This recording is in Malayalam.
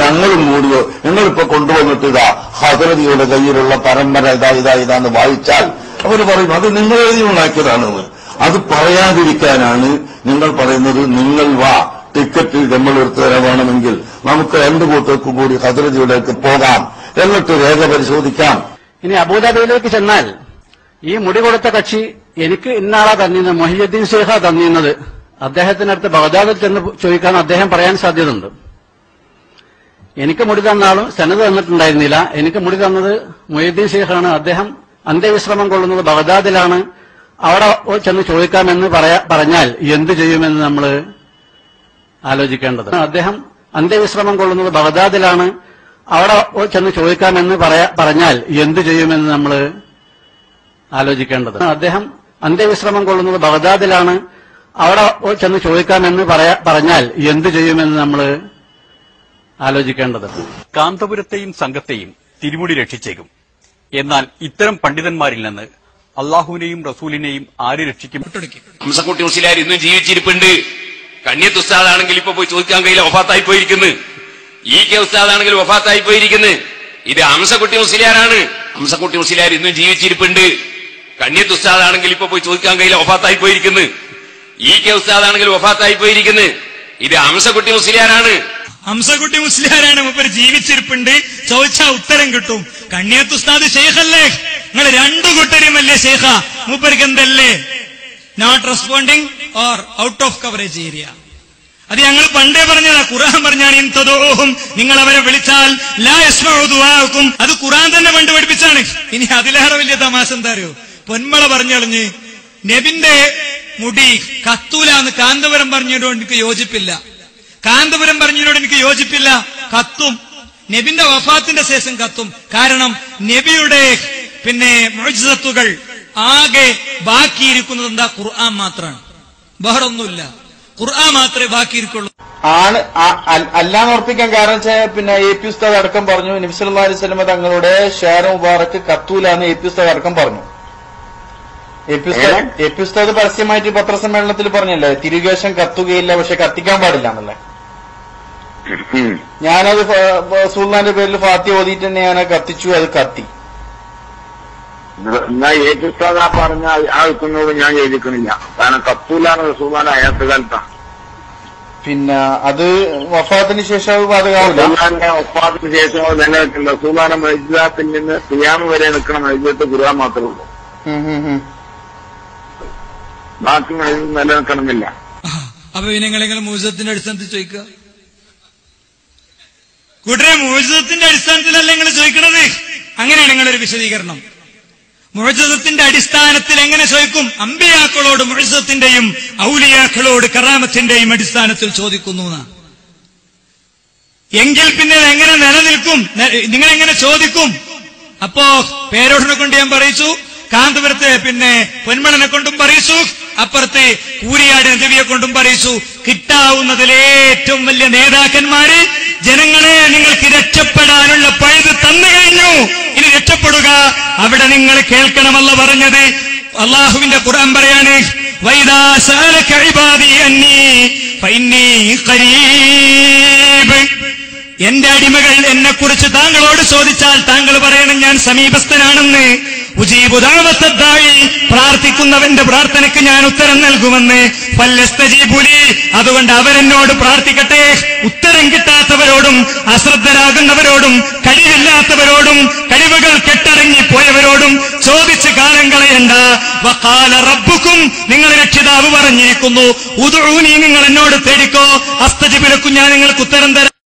ഞങ്ങളും കൂടിയോ, ഞങ്ങളിപ്പോ കൊണ്ടുവന്നിട്ട് ഇതാ ഹദ്റതിയുടെ കയ്യിലുള്ള പരമ്പര ഇതാന്ന് വായിച്ചാൽ അവർ പറയും അത് നിങ്ങൾ എഴുതി ഉണ്ടാക്കിയതാണെന്ന്. അത് പറയാതിരിക്കാനാണ് നിങ്ങൾ പറയുന്നത്, നിങ്ങൾ വാ, ടിക്കറ്റ് നമ്മൾ എടുത്തു തരാൻ വേണമെങ്കിൽ നമുക്ക് 2 കൂട്ടർക്കും കൂടി ഹദ്റതിയുടേക്ക് പോകാം, എന്നിട്ട് രേഖ പരിശോധിക്കാം. ഇനി അബൂദാബിയിലേക്ക് ചെന്നാൽ ഈ മുടി കൊടുത്ത കക്ഷി എനിക്ക് ഇന്നാളാ തന്നിരുന്നത്, മൊഹിയുദ്ദീൻ ഷെയ്ഖാ തന്നിരുന്നത്, അദ്ദേഹത്തിനടുത്ത് ബഗ്ദാദിൽ ചെന്ന് ചോദിക്കാൻ അദ്ദേഹം പറയാൻ സാധ്യതയുണ്ട്. എനിക്ക് മുടി തന്ന ആളും സനത് തന്നിട്ടുണ്ടായിരുന്നില്ല. എനിക്ക് മുടി തന്നത് മൊഹിയുദ്ദീൻ ഷെയ്ഖാണ്. അദ്ദേഹം അന്ത്യവിശ്രമം കൊള്ളുന്നത് ബഗ്ദാദിലാണ്. അവിടെ ചെന്ന് ചോദിക്കാമെന്ന് പറഞ്ഞാൽ എന്ത് ചെയ്യുമെന്ന് നമ്മൾ ആലോചിക്കേണ്ടത്. അദ്ദേഹം അന്ത്യവിശ്രമം കൊള്ളുന്നത് ബഗ്ദാദിലാണ്. അവിടെ ചെന്ന് ചോദിക്കാമെന്ന് പറഞ്ഞാൽ എന്ത് ചെയ്യുമെന്ന് നമ്മൾ ആലോചിക്കേണ്ടത്. അദ്ദേഹം അന്ത്യവിശ്രമം കൊള്ളുന്നത് ബഗ്ദാദിലാണ്. അവിടെ ചെന്ന് ചോദിക്കാമെന്ന് പറഞ്ഞാൽ എന്ത് ചെയ്യുമെന്ന് നമ്മൾ ആലോചിക്കേണ്ടത്. കാന്തപുരത്തെയും സംഘത്തെയും തിരുമുടി രക്ഷിച്ചേക്കും. എന്നാൽ ഇത്തരം പണ്ഡിതന്മാരിൽ നിന്ന് അള്ളാഹുവിനെയും റസൂലിനെയും ആര് രക്ഷിക്കും? ഹംസക്കുട്ടി മുസ്ലിയാർ ഇന്നും ജീവിച്ചിരിപ്പുണ്ട്. കണ്യത്ത് ഉസ്താദാണെങ്കിൽ ഇപ്പൊ പോയി ചോദിക്കാൻ കഴിയില്ല, വഫാത്തായി പോയിരിക്കുന്നു. കെ ഉസ്താദാണെങ്കിൽ വഫാത്തായി പോയിരിക്കുന്നു. ഇത് ഹംസക്കുട്ടി മുസ്ലിയാരാണ്. ഹംസക്കുട്ടി മുസ്ലിയാർ ഇന്നും ജീവിച്ചിരിപ്പുണ്ട്. കണ്യത്ത് ഉസ്താദാണെങ്കിൽ ഇപ്പൊ പോയി ചോദിക്കാൻ കഴിയില്ല, വഫാത്തായി പോയിരിക്കുന്നു. കെ ഉസ്താദാണെങ്കിൽ വഫാത്തായി പോയിരിക്കുന്നു. ഇത് ഹംസക്കുട്ടി മുസ്ലിയാരാണ്. ഹംസക്കുട്ടി മുസ്ലിയാരാണ്. മൂപ്പര് ജീവിച്ചിരിപ്പുണ്ട്. ചോദിച്ചാൽ ഉത്തരം കിട്ടും. കണ്യത്ത് ഉസ്താദ് ഷെയ്ഖല്ലേ? നിങ്ങൾ 2 കൂട്ടരുമല്ലേ ഷെയ്ഖ? മൂപ്പർക്ക് എന്തല്ലേ? Not responding or out of coverage area. അത് ഞങ്ങൾ പണ്ടേ പറഞ്ഞതാ. ഖുർആൻ പറഞ്ഞാണ് ഇൻ തദഊഹും, നിങ്ങൾ അവരെ വിളിച്ചാൽ ലാ യസ്മഉ ദുആഅക്കും. അത് ഖുർആൻ തന്നെ പണ്ട് പഠിപ്പിച്ചാണ്. ഇനി അതിലേറെ വലിയ തമാശ എന്താ അറിയോ? പൊന്മള പറഞ്ഞളഞ്ഞ് നബിന്റെ മുടി കത്തൂലാന്ന് കാന്തപുരം പറഞ്ഞതിനോട് എനിക്ക് യോജിപ്പില്ല. കാന്തപുരം പറഞ്ഞതിനോട് എനിക്ക് യോജിപ്പില്ല. കത്തും. നബിന്റെ വഫാത്തിന്റെ ശേഷം കത്തും. കാരണം നബിയുടെ മുഅ്ജിസത്തുകൾ ആകെ ബാക്കിയിരിക്കുന്നത് എന്താ? ഖുർആൻ മാത്രമാണ്. വേറൊന്നുമില്ല. ഖുർആൻ മാത്രമേ ബാക്കിയിരിക്കുള്ളൂ. ആണ് അല്ലാന്ന് ഉറപ്പിക്കാൻ കാരണം എ പി ഉസ്താദ് അടക്കം പറഞ്ഞു, നബി സല്ലല്ലാഹു അലൈഹി വസല്ലം തങ്ങളുടെ ഷാര മുബാറക്ക് കത്തൂലാന്ന് എ പി ഉസ്താദ് അടക്കം പറഞ്ഞു. എ പി ഉസ്താദ് പരസ്യമായിട്ട് പത്രസമ്മേളനത്തിൽ പറഞ്ഞല്ലേ, തിരുകേശം കത്തുകയില്ല, പക്ഷെ കത്തിക്കാൻ പാടില്ല എന്നല്ലേ. ഞാനത് റസൂലുള്ളാഹിന്റെ പേരിൽ ഫാത്തിഹ ഓതിയിട്ട് തന്നെ ഞാൻ കത്തിച്ചു, അത് കത്തി. എന്നാ ഏറ്റുസ്താദ് പറഞ്ഞ ആ വെക്കുന്നോട് ഞാൻ യോജിക്കണില്ല. കാരണം കത്തൂലാണ് റസൂലുള്ളാഹിന്റെ ആയത്ത് കാലത്താ. പിന്നെ അത് വഫാത്തിന് ശേഷം അത് ബാധകമാവില്ല. വഫാത്തിന് ശേഷം അത് നിലനിൽക്കില്ല. റസൂലുള്ളാഹിന്റെ മഅ്ജിസാത്തിൽ നിന്ന് ഖിയാമ വരെ നിൽക്കണം. മഅ്ജിസത്ത് ഖുർആൻ മാത്രമേ ഉള്ളൂ. ബാക്കി നിലനിൽക്കണമെന്നില്ല. അപ്പൊ പിന്നെ നിങ്ങൾ മുഅ്ജിസത്തിന്റെ അടിസ്ഥാനത്തിൽ ചോദിക്കുക. കൂട്ടരെ, മുഅ്ജിസത്തിന്റെ അടിസ്ഥാനത്തിലല്ല നിങ്ങൾ ചോദിക്കണത്. അങ്ങനെയാണ് നിങ്ങളൊരു വിശദീകരണം. മുഅ്ജിസത്തിന്റെ അടിസ്ഥാനത്തിൽ എങ്ങനെ ചോദിക്കും? അമ്പിയാക്കളോട് മുഅ്ജിസത്തിന്റെയും ഔലിയാക്കളോട് കറാമത്തിന്റെയും അടിസ്ഥാനത്തിൽ ചോദിക്കുന്നു. എങ്കിൽ പിന്നെ എങ്ങനെ നിലനിൽക്കും? നിങ്ങൾ എങ്ങനെ ചോദിക്കും? അപ്പോ പേരോടിനെ കൊണ്ട് ഞാൻ പറയിച്ചു, കാന്തപുരത്തെ പൊന്മളനെ കൊണ്ടും പറയിച്ചു, അപ്പുറത്ത് കൂരിയാട് നബിയെ കൊണ്ടും പറയിച്ചു. കിട്ടാവുന്നതിലേറ്റവും വലിയ നേതാക്കന്മാര് ജനങ്ങളെ നിങ്ങൾക്ക് രക്ഷപ്പെടാനുള്ള പഴുത് തന്നു കഴിഞ്ഞു. ഇനി രക്ഷപ്പെടുക. അവിടെ നിങ്ങൾ കേൾക്കണമല്ല പറഞ്ഞത്. അള്ളാഹുവിന്റെ ഖുർആൻ പറയാണ്, വൈദാ സഅലക ഇബാദി അന്നീ ഫഇന്നീ ഖരീബ്. എന്റെ അടിമകൾ എന്നെക്കുറിച്ച് താങ്കളോട് ചോദിച്ചാൽ താങ്കൾ പറയണം ഞാൻ സമീപസ്ഥനാണെന്ന്. ഉജീബു ദഅവത്തദ്ദാഇ, പ്രാർത്ഥിക്കുന്നവന്റെ പ്രാർത്ഥനയ്ക്ക് ഞാൻ ഉത്തരം നൽകുമെന്ന്. ഫല്ലസ്തജീബു ലി, അതുകൊണ്ട് അവരെന്നോട് പ്രാർത്ഥിക്കട്ടെ. ഉത്തരം കിട്ടാത്തവരോടും അശ്രദ്ധരാകുന്നവരോടും കഴിവില്ലാത്തവരോടും കഴിവുകൾ കെട്ടടങ്ങിപ്പോയവരോടും ചോദിച്ച് കാലം കളയണ്ട. വഖാല റബ്ബുക്കും, നിങ്ങൾ രക്ഷിതാവ് പറഞ്ഞിരിക്കുന്നു, ഉദ്ഉനി, നിങ്ങൾ എന്നോട് തേടിക്കോ, അസ്തജിബ് ലക്കും, ഞാൻ നിങ്ങൾക്ക് ഉത്തരം തരാം.